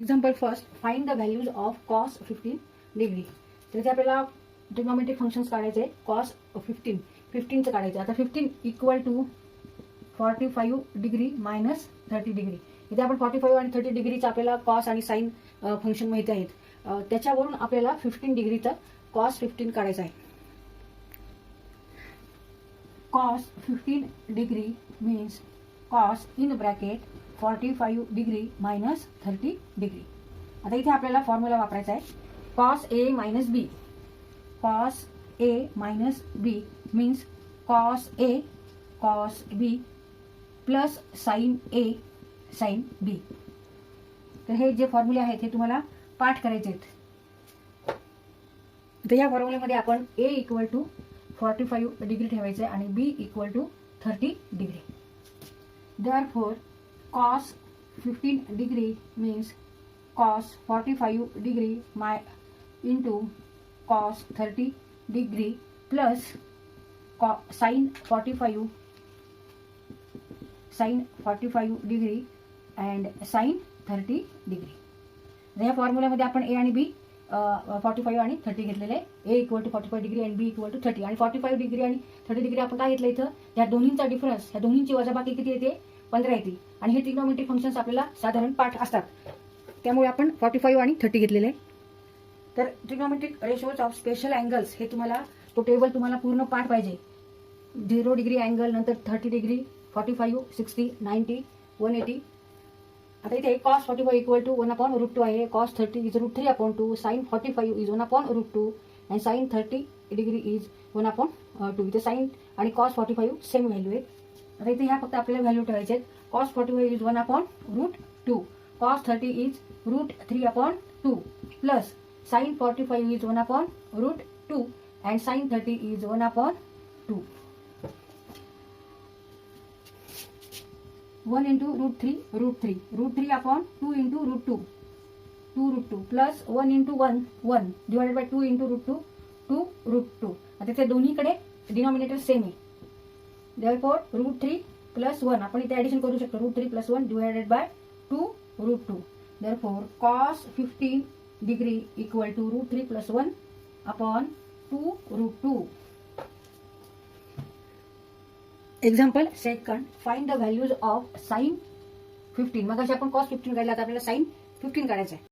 Example first, find the values of cos 15 degree. तर इथे आपल्याला ट्रिग्नोमेट्रिक फंक्शन्स काढायचे. कॉस 15चं काढायचं. आता 15 equal to 45 degree minus 30 degree. इथे आपण 45 आणि 30 डिग्रीचं आपल्याला कॉस आणि साईन फंक्शन माहिती आहेत. त्याच्यावरून आपल्याला 15 डिग्रीचं कॉस 15 काढायचं आहे. Cos 15 degree means cos in bracket 45 degree minus 30 degree. आता इथे आपल्याला फॉर्म्युला वापरायचा आहे. Cos A minus B. Cos A minus B means cos A cos B plus sign A sine B. तर हे जे फॉर्म्युले आहेत हे तुम्हाला पाठ करायचे आहेत. तर या फॉर्म्युल्यामध्ये आपण ए इक्वल टू 45 डिग्री ठेवायचे आणि B equal to 30 degree. Therefore, cos 15 degree means cos 45 degree into cos 30 degree plus sin 45 degree and sin 30 degree. या फॉर्म्युल्यामध्ये आपण ए आणि बी 45 आणि 30 घेतलेले आहे. ए इक्वल टू 45 डिग्री आणि बी इक्वल टू 30. आणि 45 डिग्री आणि 30 डिग्री आपण काय घेतलं इथं, या दोन्हींचा डिफरन्स, या दोन्हींची वजाबाकी किती येते, 15 येते. आणि हे ट्रिग्नोमेट्रिक फंक्शन्स आपल्याला साधारण पाठ असतात, त्यामुळे आपण 45 आणि 30 घेतलेले आहे. तर trigonometric ratios of special angles हे तुम्हाला तो टेबल तुम्हाला पूर्ण पाठ पाहिजे. 0 डिग्री अँगल, नंतर 30 डिग्री, 45, 60, 90, 180. आता इथे कॉस 45 इक्वल टू 1/√2 आहे. Cos 30 is √3/2. Sine 45 is 1/√2 and sine 30 degree is 1/2. इथे साइन आणि कॉस 45 सेम व्हॅल्यू आहे. आता इथे ह्या फक्त आपल्याला व्हॅल्यू ठेवायचे आहेत. Cos 45 is 1/√2. Cos 30 is √3/2 plus sine 45 is 1/√2 and sine 30 is 1/2. 1 into √3 √3/2 into √2 2√2 plus 1 into 1 divided by 2 into √2 2√2. आता ते दोन्हीकडे डिनॉमिनेटर सेम आहे. Therefore √3 plus 1 आपण इथे ऍडिशन करू शकतो. √3 plus 1 divided by 2√2. Therefore cos 15 degree equal to √3 plus 1 upon 2√2. Example second, find the values of sine 15. मग आपण कॉस 15 काढला, तर आपल्याला साइन 15 काढायचं आहे.